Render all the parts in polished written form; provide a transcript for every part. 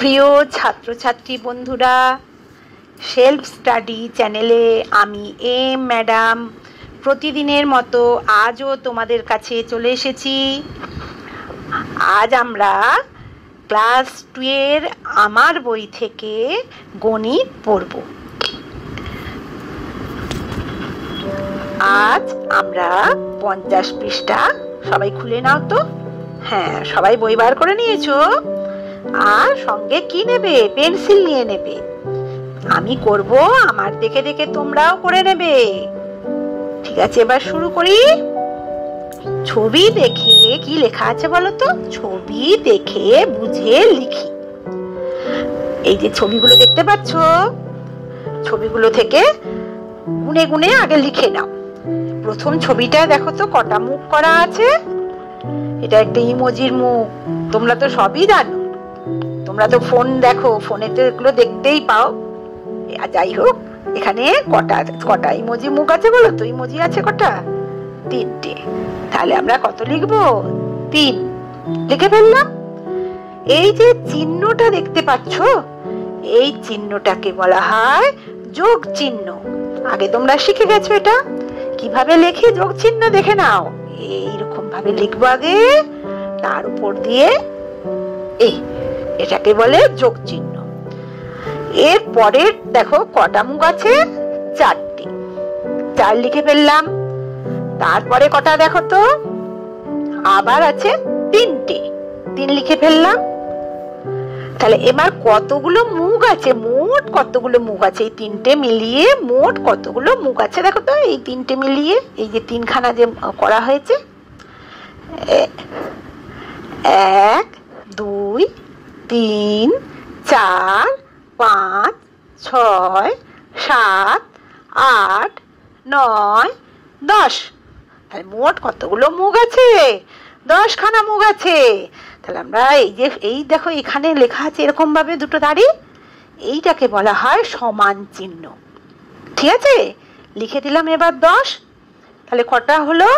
প্রিয় ছাত্রছাত্রী বন্ধুরা, সেলফ স্টাডি চ্যানেলে আমি ম্যাডাম প্রতিদিনের মতো আজও তোমাদের কাছে চলে এসেছি। আজ আমরা ক্লাস 2 এর আমার বই থেকে গণিত পড়ব। আজ আমরা 50 পৃষ্ঠা, সবাই খুলে নাও তো। হ্যাঁ, সবাই বই বার করে নিয়েছো? আর সঙ্গে কি নেবে? পেন্সিল নিয়ে নেবে। আমি করব, আমার দেখে দেখে তোমরাও করে নেবে। ঠিক আছে, এবার শুরু করি। ছবি দেখে কি লেখা আছে বলো তো? ছবি দেখে বুঝে লিখি। এই যে ছবিগুলো দেখতে পাচ্ছ, ছবিগুলো থেকে গুনে গুনে আগে লিখে নাও। প্রথম ছবিটা দেখো তো কটা মুখ করা আছে। এটা একটা ইমোজির মুখ। তোমরা তো সবই জানো, তোমরা তো ফোন দেখো, ফোনে তো এগুলো দেখতেই পাও। যাই হোক, এখানে কটা ইমোজি মুখ আছে বলো তো? ইমোজি আছে কটা? 3টে। তাহলে আমরা কত লিখবো? 3 লিখে ফেললাম। এই যে চিহ্নটা দেখতে পাচ্ছ, এই চিহ্নটাকে বলা হয় যোগ চিহ্ন। আগে তোমরা শিখে গেছো এটা কিভাবে লেখে। যোগ চিহ্ন দেখে নাও, এইরকম ভাবে লিখবো আগে, তার উপর দিয়ে এটাকে বলে যোগ চিহ্ন। এর পরে দেখো কটা মুখ আছে? 4টে। 4 লিখে ফেললাম। তারপরে কটা দেখো তো? আবার আছে 3টে। 3 লিখে ফেললাম। তাহলে এবার কতগুলো মুখ আছে? মোট কতগুলো মুখ আছে? এই 3টে মিলিয়ে মোট কতগুলো মুখ আছে দেখো তো? এই 3টে মিলিয়ে, এই যে 3খানা যে করা হয়েছে, 1 2 3 4 5 6 7 8 9 10। তাহলে মোট কতগুলো মুখ আছে? 10খানা মুখ আছে। তাহলে আমরা এই দেখো, এখানে লেখা আছে এরকম ভাবে দুটো দাড়ি, এইটাকে বলা হয় সমান চিহ্ন। ঠিক আছে, লিখে দিলাম এবার 10। তাহলে কটা হলো?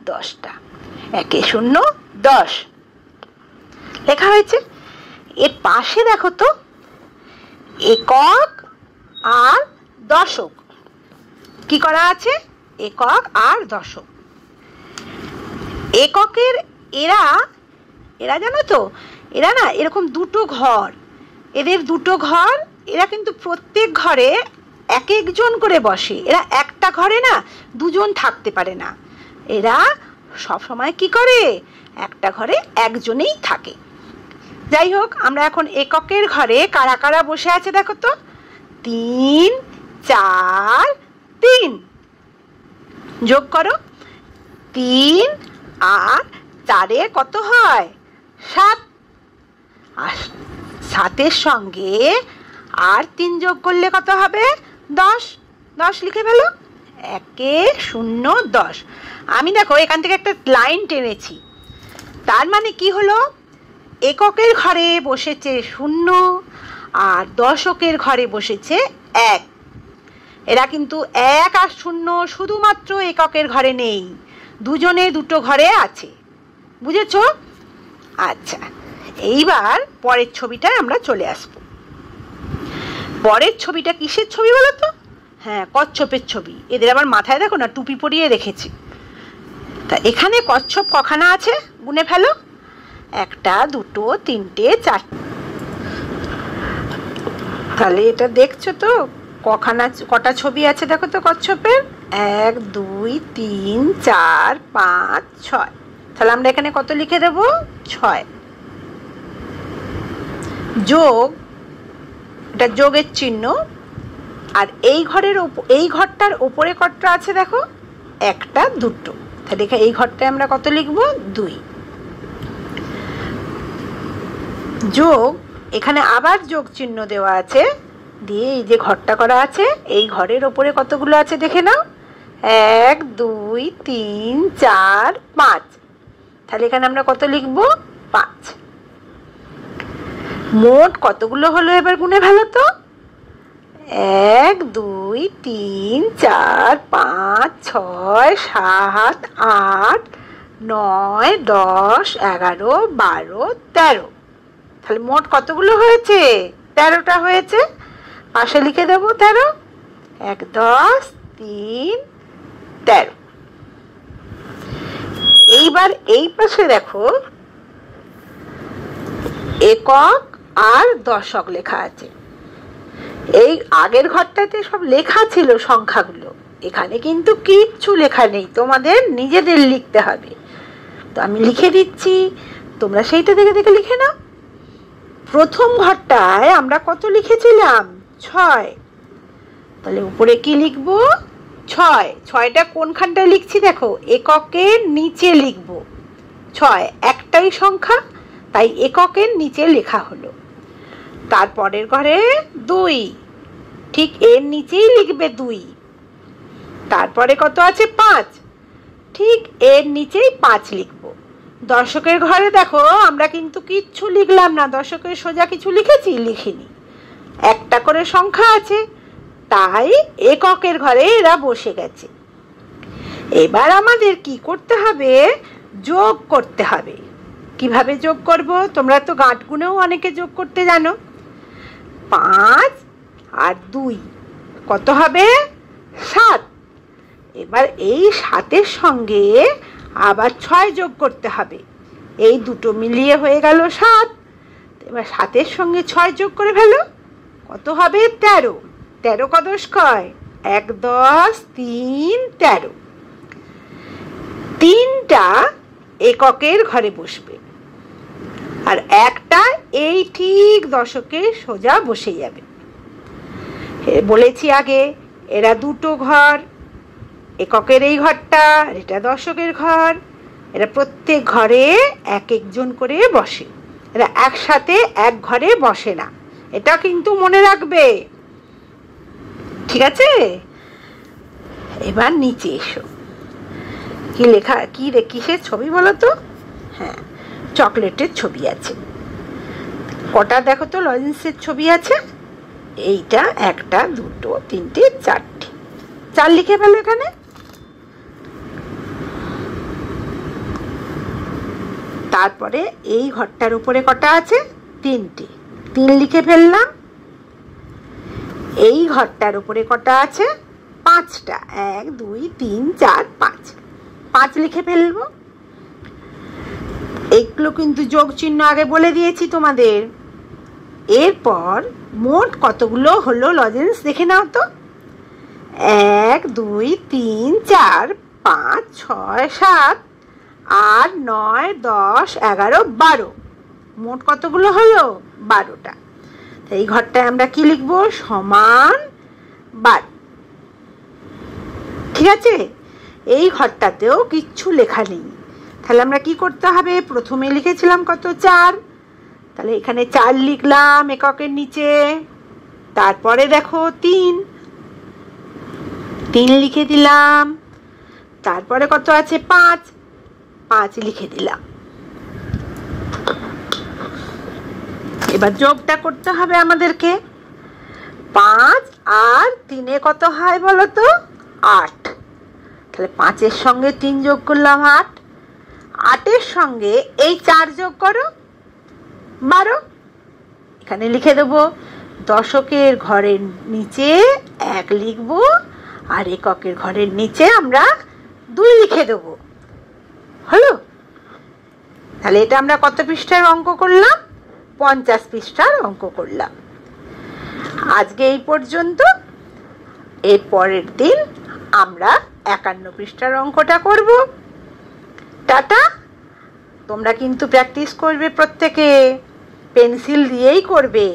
10টা। 1 0 10 লেখা হয়েছে। এর পাশে দেখো তো একক আর দশক কি করা আছে? একক আর দশক। এককের এরা জানো তো, এরা না এরকম দুটো ঘর, এদের দুটো ঘর। এরা কিন্তু প্রত্যেক ঘরে এক একজন করে বসে। এরা একটা ঘরে না দুজন থাকতে পারে না। এরা সব সময় কি করে? একটা ঘরে একজনেই থাকে। যাই হোক, আমরা এখন এককের ঘরে কারা কারা বসে আছে দেখো তো? 3 4 3 যোগ করো। 3 আর 4 কত হয়? 7। আর 7-এর সঙ্গে আর 3 যোগ করলে কত হবে? 10। 10 লিখে ফেলো। 1 0 10। আমি দেখো এখান থেকে একটা লাইন টেনেছি। তার মানে কি হলো? এককের ঘরে বসেছে 0 আর দশকের ঘরে বসেছে 1। এরা কিন্তু 1 আর 0 শুধুমাত্র এককের ঘরে নেই, দুজনে দুটো ঘরে আছে। বুঝেছো? আচ্ছা, এইবার পরের ছবিটায় আমরা চলে আসবো। পরের ছবিটা কিসের ছবি বলো তো? হ্যাঁ, কচ্ছপের ছবি। এদের আবার মাথায় দেখো না টুপি পরিয়ে রেখেছে। তা এখানে কচ্ছপ কখানা আছে গুনে ফেলো। 1 2 3 4। তাহলে এটা দেখছো তো কটা ছবি আছে দেখো তো কচ্ছপের? 1 2 3 4 5 6। তাহলে আমরা এখানে কত লিখে দেব? 6। যোগ, এটা যোগের চিহ্ন। আর এই ঘরটার উপরে কতটা আছে দেখো? 1 2। তাহলে এই ঘরটায় আমরা কত লিখবো? 2। যোগ, এখানে আবার যোগ চিহ্ন দেওয়া আছে, দিয়ে এই যে ঘরটা করা আছে, এই ঘরের ওপরে কতগুলো আছে দেখে নাও? 1 2 3 4 5। তাহলে এখানে আমরা কত লিখবো? 5। মোট কতগুলো হলো এবার গুনে ফেলো তো? 1 2 3 4 5 6 7 8 9 10 11 12 13। তাহলে মোট কতগুলো হয়েছে? 13টা হয়েছে। পাশে লিখে দেবো 13। 1 10 3 13। এইবার এই পাশে দেখো একক আর দশক লেখা আছে। এই আগের ঘরটাতে সব লেখা ছিল সংখ্যাগুলো, এখানে কিন্তু কিচ্ছু লেখা নেই, তোমাদের নিজেদের লিখতে হবে। তো আমি লিখে দিচ্ছি, তোমরা সেইটা দেখে দেখে লিখে নাও। প্রথম ঘরটায় আমরা কত লিখেছিলাম? 6। তাহলে উপরে কি লিখবো? 6। 6টা কোনখানটায় লিখছি দেখো, এককের নিচে লিখবো। 6 একটাই সংখ্যা, তাই এককের নিচে লেখা হলো। তারপরের ঘরে 2, ঠিক এর নিচেই লিখবে 2। তারপরে কত আছে? 5, ঠিক এর নিচেই 5 লিখবো। দশকের ঘরে দেখো আমরা কিন্তু কিচ্ছু লিখলাম না, দশকের সোজা কিছু লিখেছি? লিখিনি। একটা করে সংখ্যা আছে, তাই এককের ঘরে এরা বসে গেছে। এবার আমাদের কি করতে হবে? যোগ করতে হবে। কিভাবে যোগ করব? তোমরা তো গাঁট গুনেও অনেকে যোগ করতে জানো। 5 আর 2 কত হবে? 7। এবার এই 7-এর সঙ্গে আবার 6 যোগ করতে হবে। এই দুটো মিলিয়ে হয়ে গেল 7। এবার 7-এর সঙ্গে 6 যোগ করে ফেলো, কত হবে? 13। 13 ক 10 কয়? 1 10 3 13। 3টা এককের ঘরে বসবে আর একটা এই ঠিক দশকের সোজা বসে যাবে। বলেছি আগে এরা দুটো ঘর, এককের এই ঘরটা, এটা দশকের ঘর। এরা প্রত্যেক ঘরে এক একজন করে বসে, এরা একসাথে এক ঘরে বসে না, এটা কিন্তু মনে রাখবে, ঠিক আছে? এবার নিচে এসো, কি লেখা, কি রে, কিসের ছবি বলো তো? হ্যাঁ, চকলেটের ছবি আছে। কটা দেখো তো লজেন্সের ছবি আছে? এইটা 1 2 3 4টে। 4 লিখে ফেলো এখানে। তারপরে এই ঘরটার উপরে কটা আছে? 3টে, 3 লিখে ফেললাম। এই ঘরটার উপরে কটা আছে? 5টা, 1 2 3 4 5, 5 লিখে ফেলবো। এইগুলো কিন্তু যোগ চিহ্ন আগে বলে দিয়েছি তোমাদের। এরপর মোট কতগুলো হলো লজেন্স দেখে নাও তো। 1 2 3 4 5 6 7 8 9 10 11 12, মোট কতগুলো হলো? 12টা। এই ঘরটায় আমরা কি লিখবো? সমান 12, ঠিক আছে? এই ঘরটাতেও কিচ্ছু লেখা নেই, তাহলে আমরা কি করতে হবে? প্রথমে লিখেছিলাম কত? 4, তাহলে এখানে 4 লিখলাম এককের নিচে। তারপরে দেখো 3 লিখে দিলাম। তারপরে কত আছে? 5 লিখে দিলাম। এবার যোগটা করতে হবে আমাদেরকে। 5 আর 3 কত হয় বলো তো? 8। তাহলে 5-এর সঙ্গে 3 যোগ করলাম 8, 8-এর সঙ্গে এই 4 যোগ করো 12। এখানে লিখে দেবো দশকের ঘরের নিচে 1 লিখবো আর এককের ঘরের নিচে আমরা 2 লিখে দেবো। হলো? তাহলে এটা আমরা কত পৃষ্ঠার অঙ্ক করলাম? 50 পৃষ্ঠার অঙ্ক করলাম। আজকে এই পর্যন্ত। এর পরের দিন আমরা 51 পৃষ্ঠার অঙ্কটা করব। টাটা। তোমরা কিন্তু প্র্যাকটিস করবে, প্রত্যেকে পেন্সিল দিয়েই করবে।